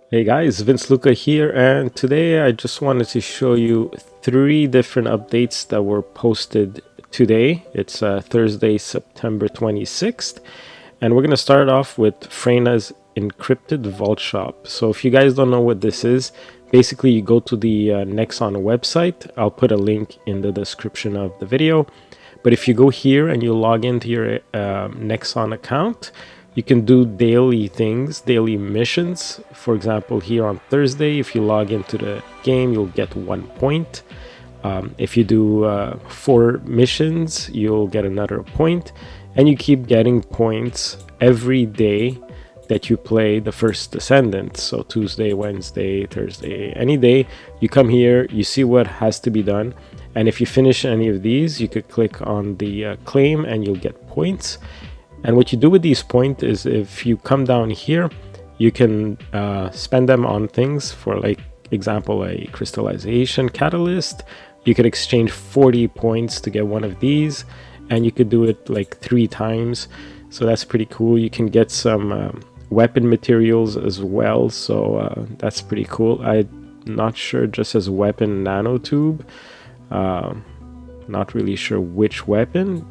Hey guys, Vince Luca here, and today I just wanted to show you three different updates that were posted today. It's Thursday, September 26th, and we're going to start off with Freyna's encrypted vault shop. So if you guys don't know what this is, basically you go to the Nexon website. I'll put a link in the description of the video. But if you go here and you log into your Nexon account, you can do daily things, daily missions. For example, here on Thursday, if you log into the game, you'll get 1 point. If you do 4 missions, you'll get another point. And you keep getting points every day that you play the first Descendant. So Tuesday, Wednesday, Thursday, any day, you come here, you see what has to be done. And if you finish any of these, you could click on the claim and you'll get points. And what you do with these points is if you come down here, you can spend them on things for, like, example, a crystallization catalyst. You could exchange 40 points to get one of these, and you could do it like 3 times. So that's pretty cool. You can get some weapon materials as well. So that's pretty cool. I'm not sure, just as weapon nanotube. Not really sure which weapon.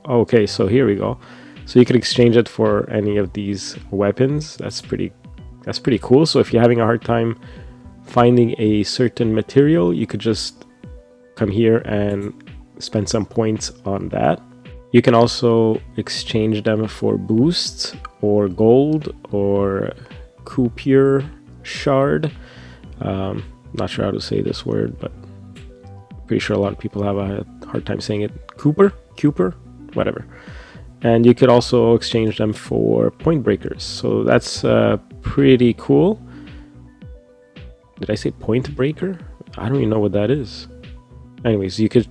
Okay, so here we go. So you can exchange it for any of these weapons. That's pretty cool. So if you're having a hard time finding a certain material, you could just come here and spend some points on that. You can also exchange them for boosts or gold or Cooper shard. Not sure how to say this word, but pretty sure a lot of people have a hard time saying it. Cooper, whatever. And you could also exchange them for point breakers. So that's pretty cool. Did I say point breaker? I don't even know what that is. Anyways, you could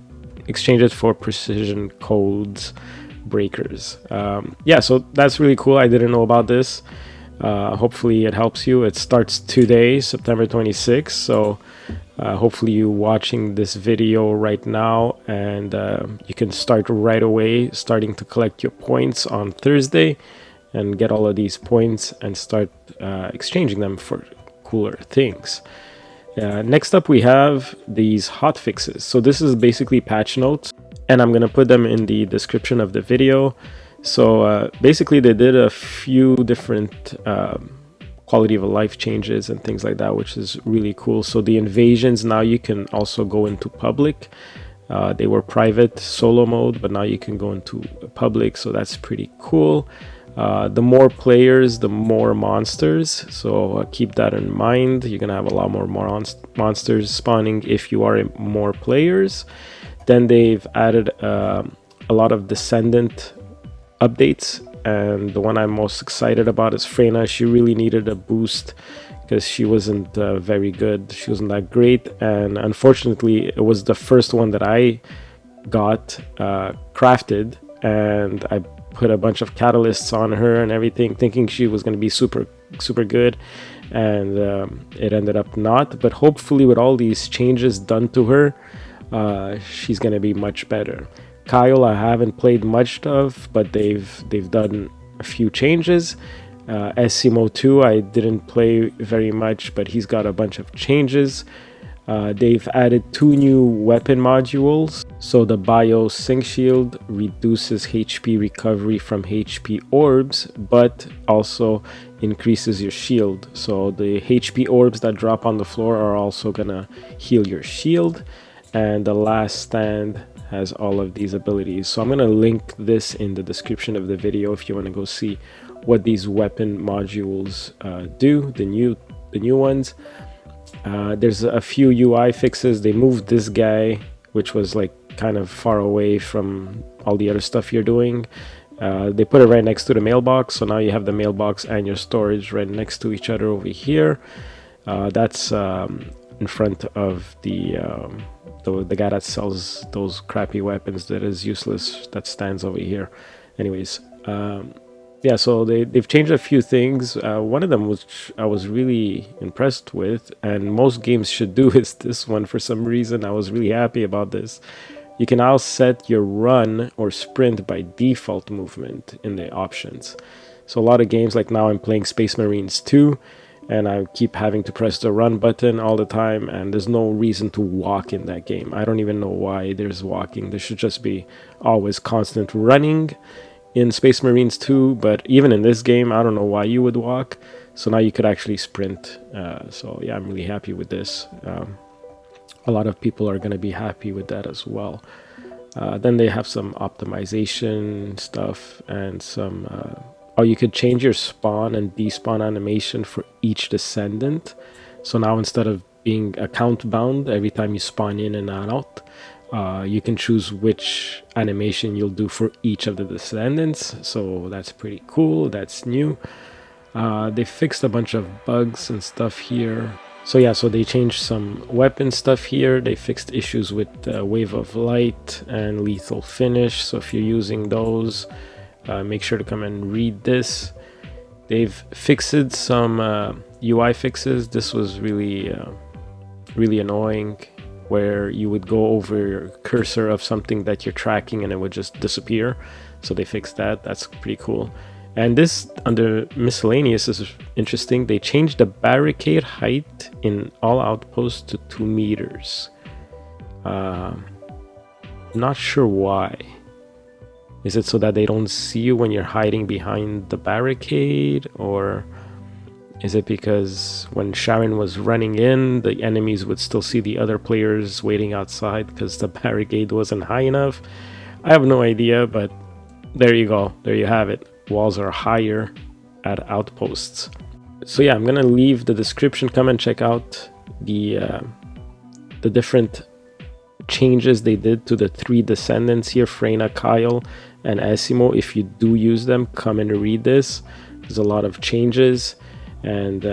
exchange it for precision codes breakers. Yeah, so that's really cool. I didn't know about this. Hopefully it helps you. It starts today, September 26th. So hopefully you're watching this video right now, and you can start right away starting to collect your points on Thursday and get all of these points and start exchanging them for cooler things. Next up, we have these hotfixes. So this is basically patch notes, and I'm going to put them in the description of the video. So basically they did a few different quality of life changes and things like that, which is really cool. So the invasions, now you can also go into public. They were private solo mode, but now you can go into public, so that's pretty cool. The more players, the more monsters, so keep that in mind. You're gonna have a lot more monsters spawning if you are more players. Then they've added a lot of Descendant updates, and the one I'm most excited about is Freyna. She really needed a boost because she wasn't very good. She wasn't that great, and unfortunately it was the first one that I got crafted, and I put a bunch of catalysts on her and everything, thinking she was going to be super good, and it ended up not. But hopefully with all these changes done to her, she's going to be much better. Kyle I haven't played much of, but they've done a few changes. Essimo 2 I didn't play very much, but he's got a bunch of changes. They've added 2 new weapon modules. So the Bio Sync Shield reduces HP recovery from HP orbs, but also increases your shield. So the HP orbs that drop on the floor are also gonna heal your shield. And the Last Stand has all of these abilities. So I'm going to link this in the description of the video if you want to go see what these weapon modules do, the new ones. There's a few UI fixes. They moved this guy, which was like kind of far away from all the other stuff you're doing. They put it right next to the mailbox, so now you have the mailbox and your storage right next to each other over here. That's in front of the guy that sells those crappy weapons that is useless, that stands over here. Anyways, yeah, so they've changed a few things. One of them which I was really impressed with, and most games should do, is this one. For some reason I was really happy about this. You can now set your run or sprint by default movement in the options. So a lot of games, like now I'm playing Space Marines 2, and I keep having to press the run button all the time, and there's no reason to walk in that game. I don't even know why there's walking. There should just be always constant running in Space Marines 2, but even in this game, I don't know why you would walk. So now you could actually sprint. So yeah, I'm really happy with this. A lot of people are going to be happy with that as well. Then they have some optimization stuff and some... oh, you could change your spawn and despawn animation for each Descendant. So now instead of being account bound every time you spawn in and out, you can choose which animation you'll do for each of the Descendants. So that's pretty cool. That's new. They fixed a bunch of bugs and stuff here. So yeah, so they changed some weapon stuff here. They fixed issues with Wave of Light and Lethal Finish. So if you're using those, make sure to come and read this. They've fixed some UI fixes. This was really annoying, where you would go over your cursor of something that you're tracking and it would just disappear. So they fixed that. That's pretty cool. And this, under miscellaneous, is interesting. They changed the barricade height in all outposts to 2 meters. Not sure why. Is it so that they don't see you when you're hiding behind the barricade? Or is it because when Sharon was running in, the enemies would still see the other players waiting outside because the barricade wasn't high enough? I have no idea, but there you go. There you have it. Walls are higher at outposts. So yeah, I'm gonna leave the description. Come and check out the different changes they did to the 3 Descendants here, Freyna, Kyle, and Asimo. If you do use them, come and read this. There's a lot of changes, and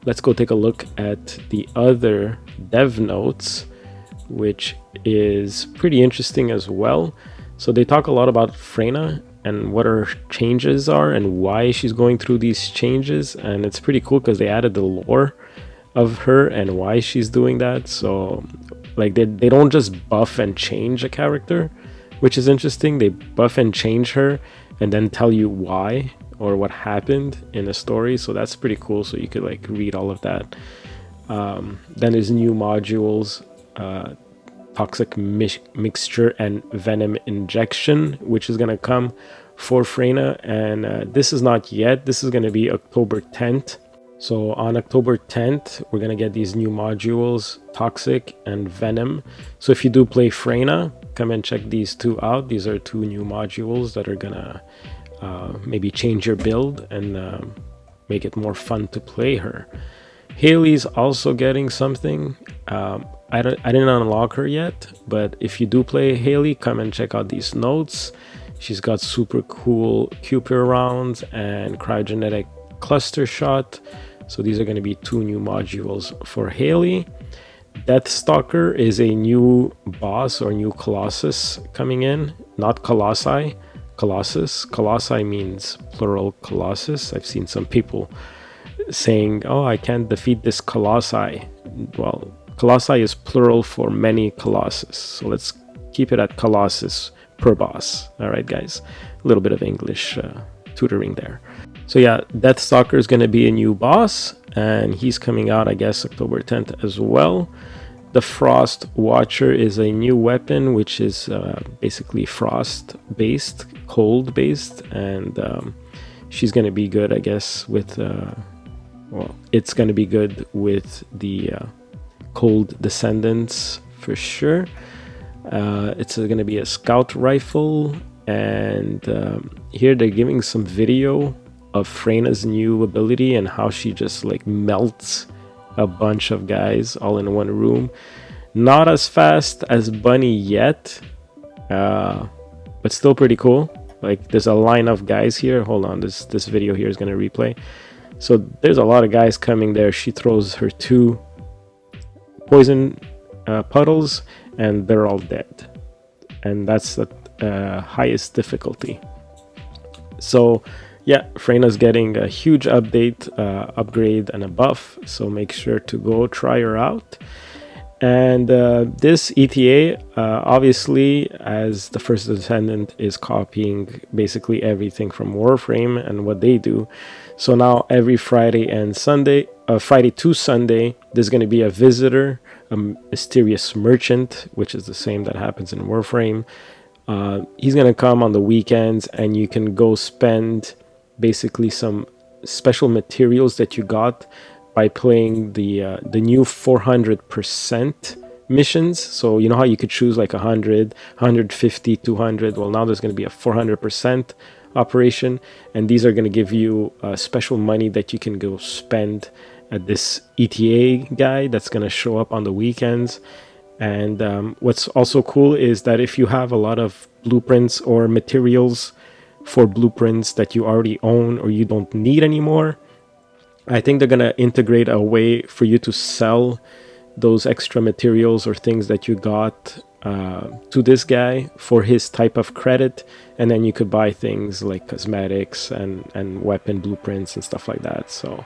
let's go take a look at the other dev notes, which is pretty interesting as well. So they talk a lot about Freyna and what her changes are and why she's going through these changes, and it's pretty cool because they added the lore of her and why she's doing that. So like they don't just buff and change a character, which is interesting. They buff and change her and then tell you why or what happened in the story. So that's pretty cool. So you could like read all of that. Then there's new modules, Toxic Mixture and Venom Injection, which is going to come for Freyna, and this is not yet. This is going to be October 10th. So on October 10th, we're going to get these new modules, Toxic and Venom. So if you do play Freyna, come and check these 2 out. These are 2 new modules that are going to maybe change your build and make it more fun to play her. Haley's also getting something. I didn't unlock her yet, but if you do play Haley, come and check out these notes. She's got super cool Cupid rounds and cryogenic cluster shot. So these are going to be 2 new modules for Haley. Deathstalker is a new boss or new Colossus coming in, not Colossi, Colossus. Colossi means plural Colossus. I've seen some people saying, oh, I can't defeat this Colossi. Well, Colossi is plural for many Colossus. So let's keep it at Colossus per boss. All right, guys. A little bit of English tutoring there. So yeah, Deathstalker is going to be a new boss, and he's coming out, I guess, October 10th as well. The Frost Watcher is a new weapon, which is basically frost-based, cold-based, and she's going to be good, I guess, with... well, it's going to be good with the cold Descendants for sure. It's going to be a scout rifle, and here they're giving some video of Freyna's new ability and how she just like melts a bunch of guys all in one room. Not as fast as Bunny yet, but still pretty cool. Like there's a line of guys here. Hold on, this video here is going to replay. So there's a lot of guys coming there. She throws her 2 poison puddles and they're all dead, and that's the highest difficulty. So yeah, Freyna's getting a huge update, upgrade and a buff, so make sure to go try her out. And this ETA, obviously, as the first Descendant, is copying basically everything from Warframe and what they do. So now every Friday and Sunday, Friday to Sunday, there's going to be a visitor, a mysterious merchant, which is the same that happens in Warframe. He's going to come on the weekends, and you can go spend basically some special materials that you got by playing the new 400% missions. So you know how you could choose like 100, 150, 200. Well, now there's going to be a 400% operation, and these are going to give you special money that you can go spend at this ETA guy that's going to show up on the weekends. And what's also cool is that if you have a lot of blueprints or materials for blueprints that you already own or you don't need anymore, I think they're going to integrate a way for you to sell those extra materials or things that you got to this guy for his type of credit, and then you could buy things like cosmetics and weapon blueprints and stuff like that. So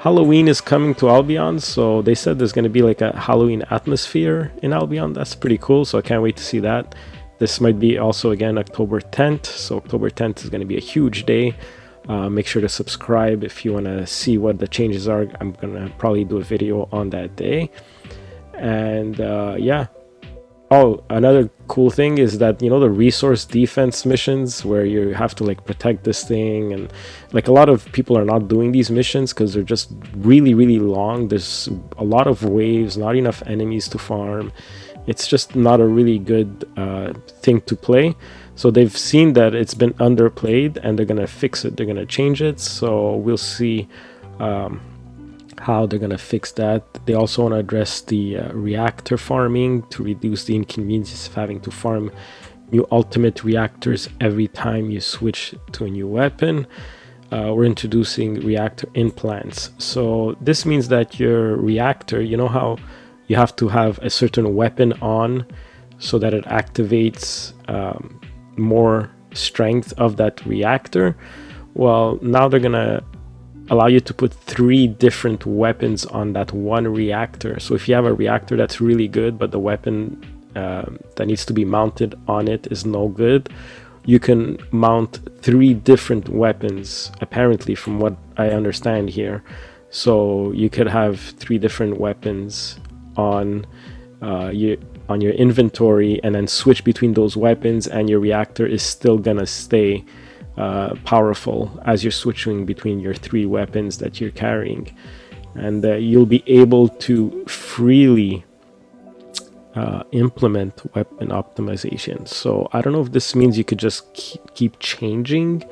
Halloween is coming to Albion, so they said there's going to be like a Halloween atmosphere in Albion. That's pretty cool, so I can't wait to see that. This might be also again October 10th, so October 10th is going to be a huge day. Make sure to subscribe if you want to see what the changes are. I'm gonna probably do a video on that day. And yeah. Oh, another cool thing is that, you know, the resource defense missions where you have to like protect this thing, and like a lot of people are not doing these missions because they're just really long. There's a lot of waves, not enough enemies to farm. It's just not a really good thing to play. So they've seen that it's been underplayed, and they're gonna fix it. They're gonna change it. So we'll see how they're gonna fix that. They also want to address the reactor farming to reduce the inconvenience of having to farm new ultimate reactors every time you switch to a new weapon. We're introducing reactor implants. So this means that your reactor, you know how you have to have a certain weapon on so that it activates more strength of that reactor. Well, now they're gonna allow you to put 3 different weapons on that one reactor. So if you have a reactor that's really good, but the weapon that needs to be mounted on it is no good, you can mount 3 different weapons, apparently, from what I understand here. So you could have 3 different weapons on your inventory, and then switch between those weapons, and your reactor is still gonna stay powerful as you're switching between your 3 weapons that you're carrying. And you'll be able to freely implement weapon optimization. So I don't know if this means you could just keep changing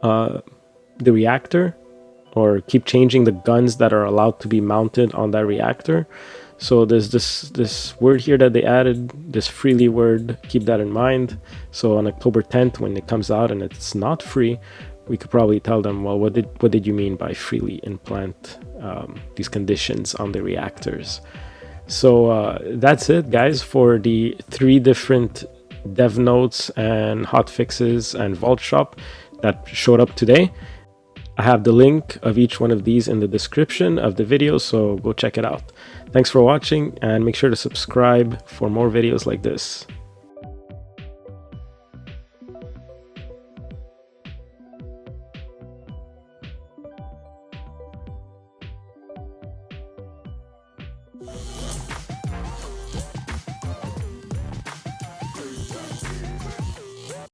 the reactor, or keep changing the guns that are allowed to be mounted on that reactor. So there's this word here that they added, this freely word. Keep that in mind. So on October 10th, when it comes out and it's not free, we could probably tell them, well, what did you mean by freely implant these conditions on the reactors? So that's it, guys, for the 3 different dev notes and hotfixes and vault shop that showed up today. I have the link of each one of these in the description of the video, so go check it out. Thanks for watching, and make sure to subscribe for more videos like this.